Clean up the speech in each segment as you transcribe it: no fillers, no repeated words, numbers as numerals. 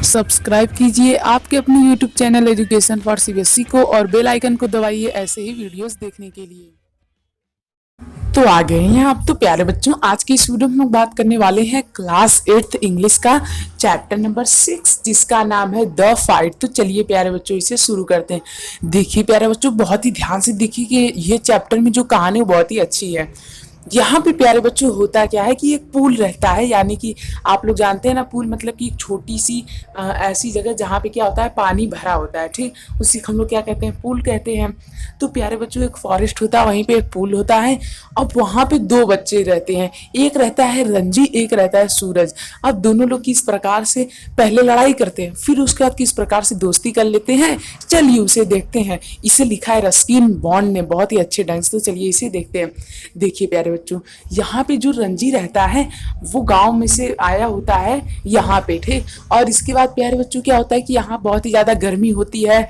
Subscribe कीजिए आपके अपने YouTube channel education for CBSE को और बेल आइकन को दबाइए ऐसे ही वीडियोस देखने के लिए। तो आ गए हैं आप तो प्यारे बच्चों, आज की इस वीडियो में हम बात करने वाले हैं क्लास 8th इंग्लिश का चैप्टर नंबर 6 जिसका नाम है द फाइट। तो चलिए प्यारे बच्चों इसे शुरू करते हैं। देखिए प्यारे बच्चों, बहुत ही ध्यान से देखिए कि ये चैप्टर में जो कहानी है बहुत ही अच्छी है। यहाँ पे प्यारे बच्चों होता क्या है कि एक पूल रहता है, यानी कि आप लोग जानते हैं ना, पूल मतलब कि एक छोटी सी ऐसी जगह जहाँ पे क्या होता है, पानी भरा होता है, ठीक, उसी को हम लोग क्या कहते हैं, पूल कहते हैं। तो प्यारे बच्चों एक फॉरेस्ट होता है, वहीं पे एक पूल होता है। अब वहाँ पे दो बच्चे रहते हैं, एक रहता है रंजी, एक रहता है सूरज। अब दोनों लोग किस प्रकार से पहले लड़ाई करते हैं, फिर उसके बाद किस प्रकार से दोस्ती कर लेते हैं, चलिए उसे देखते हैं। इसे लिखा है रस्किन बॉन्ड ने बहुत ही अच्छे ढंग से, तो चलिए इसे देखते हैं। देखिए प्यारे बच्चों, यहाँ पे जो रंजी रहता है वो गांव में से आया होता है यहाँ पे, ठीक। और इसके बाद प्यारे बच्चों क्या होता है कि यहाँ बहुत ही ज़्यादा गर्मी होती है,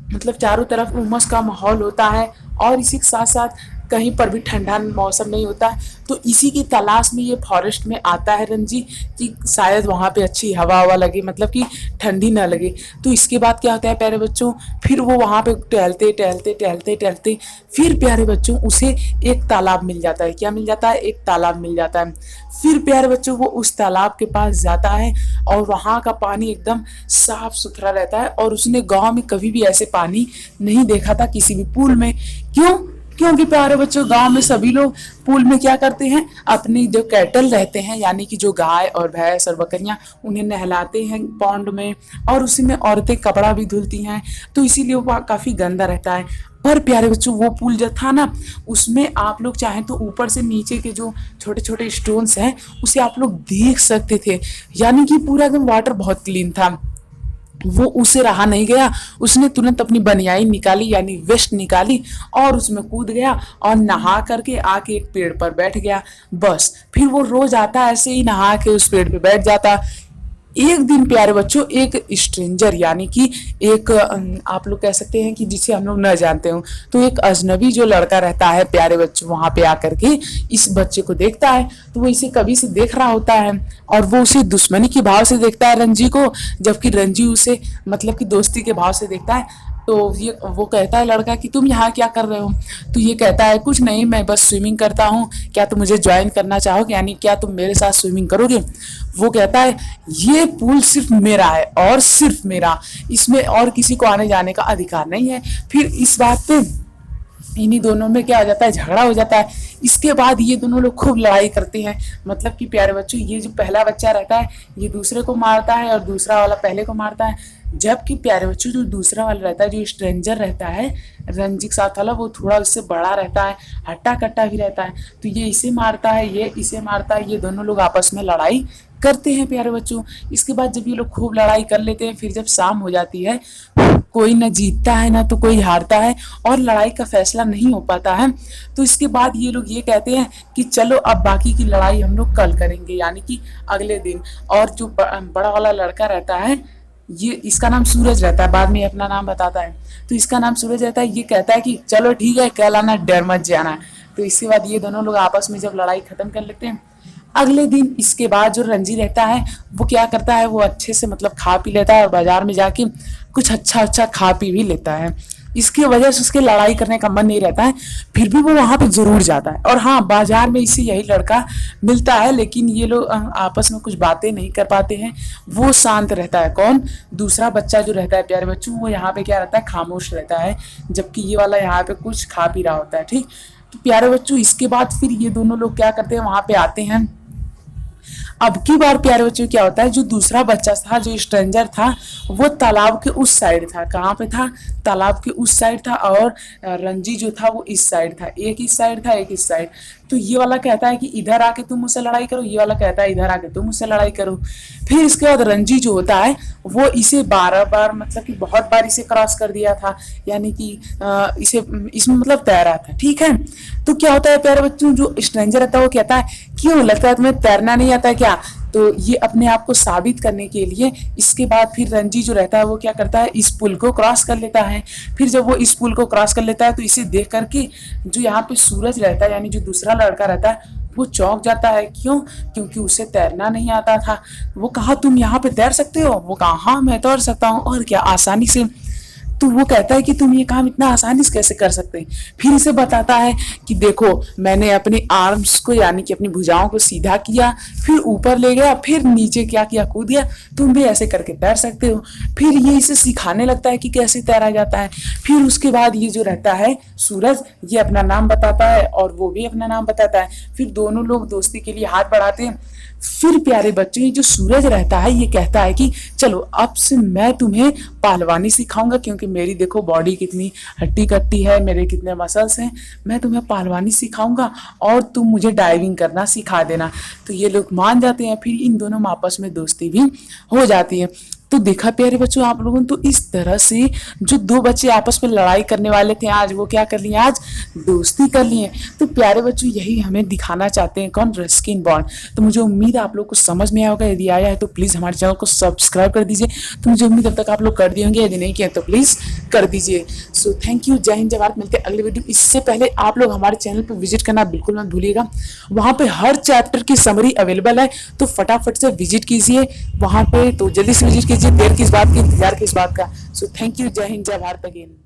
मतलब चारों तरफ उमस का माहौल होता है और इसी के साथ साथ कहीं पर भी ठंडा मौसम नहीं होता। तो इसी की तलाश में ये फॉरेस्ट में आता है रंजी कि शायद वहाँ पे अच्छी हवा हवा लगे, मतलब कि ठंडी ना लगे। तो इसके बाद क्या होता है प्यारे बच्चों, फिर वो वहाँ पे टहलते टहलते टहलते टहलते फिर प्यारे बच्चों उसे एक तालाब मिल जाता है। क्या मिल जाता है? एक तालाब मिल जाता है। फिर प्यारे बच्चों वो उस तालाब के पास जाता है और वहाँ का पानी एकदम साफ सुथरा रहता है और उसने गाँव में कभी भी ऐसे पानी नहीं देखा था किसी भी पूल में। क्यों? क्योंकि प्यारे बच्चों गांव में सभी लोग पूल में क्या करते हैं, अपनी जो कैटल रहते हैं यानी कि जो गाय और भैंस और बकरियां, उन्हें नहलाते हैं पौंड में, और उसी में औरतें कपड़ा भी धुलती हैं। तो इसीलिए वो काफ़ी गंदा रहता है। पर प्यारे बच्चों वो पुल जो था ना, उसमें आप लोग चाहें तो ऊपर से नीचे के जो छोटे छोटे स्टोन्स हैं उसे आप लोग देख सकते थे, यानी कि पूरा एकदम वाटर बहुत क्लीन था। वो उसे रहा नहीं गया, उसने तुरंत अपनी बनियाई निकाली यानी वेस्ट निकाली और उसमें कूद गया और नहा करके आके एक पेड़ पर बैठ गया। बस फिर वो रोज आता ऐसे ही नहा के उस पेड़ पे बैठ जाता। एक दिन प्यारे बच्चों एक स्ट्रेंजर यानी कि एक आप लोग कह सकते हैं कि जिसे हम लोग न जानते हो, तो एक अजनबी जो लड़का रहता है प्यारे बच्चों वहां पे आकर के इस बच्चे को देखता है। तो वो इसे कभी से देख रहा होता है और वो उसे दुश्मनी के भाव से देखता है रंजी को, जबकि रंजी उसे मतलब कि दोस्ती के भाव से देखता है। तो ये वो कहता है लड़का कि तुम यहाँ क्या कर रहे हो? तो ये कहता है कुछ नहीं, मैं बस स्विमिंग करता हूँ, क्या तुम मुझे ज्वाइन करना चाहोगे, यानी क्या तुम मेरे साथ स्विमिंग करोगे? वो कहता है ये पूल सिर्फ मेरा है और सिर्फ मेरा, इसमें और किसी को आने जाने का अधिकार नहीं है। फिर इस बात पे इन्हीं दोनों में क्या हो जाता है, झगड़ा हो जाता है। इसके बाद ये दोनों लोग खूब लड़ाई करते हैं, मतलब कि प्यारे बच्चों ये जो पहला बच्चा रहता है ये दूसरे को मारता है और दूसरा वाला पहले को मारता है। जबकि प्यारे बच्चों जो दूसरा वाला रहता है, जो स्ट्रेंजर रहता है रंजी के साथ वाला, वो थोड़ा उससे बड़ा रहता है, हट्टा कट्टा भी रहता है। तो ये इसे मारता है, ये इसे मारता है, ये दोनों लोग आपस में लड़ाई करते हैं प्यारे बच्चों। इसके बाद जब ये लोग खूब लड़ाई कर लेते हैं, फिर जब शाम हो जाती है, कोई ना जीतता है ना तो कोई हारता है और लड़ाई का फैसला नहीं हो पाता है। तो इसके बाद ये लोग ये कहते हैं कि चलो अब बाकी की लड़ाई हम लोग कल करेंगे, यानी कि अगले दिन। और जो बड़ा वाला लड़का रहता है, ये इसका नाम सूरज रहता है, बाद में अपना नाम बताता है। तो इसका नाम सूरज रहता है, ये कहता है कि चलो ठीक है कल आना, डर मत जाना। तो इसके बाद ये दोनों लोग आपस में जब लड़ाई खत्म कर लेते हैं, अगले दिन इसके बाद जो रंजी रहता है वो क्या करता है, वो अच्छे से मतलब खा पी लेता है और बाजार में जाके कुछ अच्छा अच्छा खा पी भी लेता है। इसकी वजह से उसके लड़ाई करने का मन नहीं रहता है, फिर भी वो वहां पे जरूर जाता है। और हाँ, बाजार में इसे यही लड़का मिलता है, लेकिन ये लोग आपस में कुछ बातें नहीं कर पाते हैं। वो शांत रहता है। कौन? दूसरा बच्चा जो रहता है प्यारे बच्चों, वो यहाँ पे क्या रहता है, खामोश रहता है, जबकि ये वाला यहाँ पे कुछ खा पी रहा होता है, ठीक। तो प्यारे बच्चों इसके बाद फिर ये दोनों लोग क्या करते हैं, वहां पे आते हैं। अब की बार प्यारे बच्चों क्या होता है, जो दूसरा बच्चा था, जो स्ट्रेंजर था, वो तालाब के उस साइड था। कहाँ पे था? तालाब के उस साइड था। और रंजी जो था वो इस साइड था, एक इस साइड था एक इस साइड। तो ये वाला कहता है कि इधर आके तुम मुझसे लड़ाई करो, ये वाला कहता है इधर आके तुम मुझसे लड़ाई करो। फिर इसके बाद रंजी जो होता है वो इसे 12 बार, मतलब कि बहुत बार इसे क्रॉस कर दिया था, यानी कि इसे इसमें मतलब तैरा था, ठीक है। तो क्या होता है प्यारे बच्चों, जो स्ट्रेंजर रहता है वो कहता है क्यों, लगता है तुम्हें तैरना नहीं आता है क्या? तो ये अपने आप को साबित करने के लिए इसके बाद फिर रंजी जो रहता है वो क्या करता है, इस पुल को क्रॉस कर लेता है। फिर जब वो इस पुल को क्रॉस कर लेता है तो इसे देख करके जो यहाँ पे सूरज रहता है, यानी जो दूसरा लड़का रहता है, वो चौंक जाता है। क्यों? क्योंकि उसे तैरना नहीं आता था। वो कहा तुम यहाँ पे तैर सकते हो? वो कहा हाँ मैं तैर सकता हूँ, और क्या, आसानी से। तो वो कहता है कि तुम ये काम इतना आसानी से कैसे कर सकते हैं? फिर इसे बताता है कि देखो मैंने अपनी आर्म्स को यानी कि अपनी भुजाओं को सीधा किया, फिर ऊपर ले गया, फिर नीचे क्या किया, कूद गया। तुम भी ऐसे करके तैर सकते हो। फिर ये इसे सिखाने लगता है कि कैसे तैरा जाता है। फिर उसके बाद ये जो रहता है सूरज, ये अपना नाम बताता है और वो भी अपना नाम बताता है। फिर दोनों लोग दोस्ती के लिए हाथ बढ़ाते हैं। फिर प्यारे बच्चों, ये जो सूरज रहता है ये कहता है कि चलो अब से मैं तुम्हें पहलवानी सिखाऊंगा, क्योंकि मेरी देखो बॉडी कितनी हट्टी कट्टी है, मेरे कितने मसल्स हैं, मैं तुम्हें पहलवानी सिखाऊंगा और तुम मुझे डाइविंग करना सिखा देना। तो ये लोग मान जाते हैं। फिर इन दोनों में आपस में दोस्ती भी हो जाती है। तो देखा प्यारे बच्चों आप लोगों ने, तो इस तरह से जो दो बच्चे आपस में लड़ाई करने वाले थे आज वो क्या कर लिए, आज दोस्ती कर लिए। तो प्यारे बच्चों यही हमें दिखाना चाहते हैं कौन, रस्किन बॉन्ड। तो मुझे उम्मीद है आप लोग को समझ में आया होगा। यदि आया है तो प्लीज़ हमारे चैनल को सब्सक्राइब कर दीजिए। तो मुझे उम्मीद अब तक आप लोग कर दिए होंगे, यदि नहीं किया तो प्लीज़ कर दीजिए। सो थैंक यू, जय हिंद जय भारत। मिलते हैं अगले वीडियो। इससे पहले आप लोग हमारे चैनल पर विजिट करना बिल्कुल मत भूलिएगा। वहाँ पे हर चैप्टर की समरी अवेलेबल है, तो फटाफट से विजिट कीजिए वहाँ पे। तो जल्दी से विजिट कीजिए, देर किस बात की, इंतजार किस बात का। सो थैंक यू, जय हिंद जय भारत अगेन।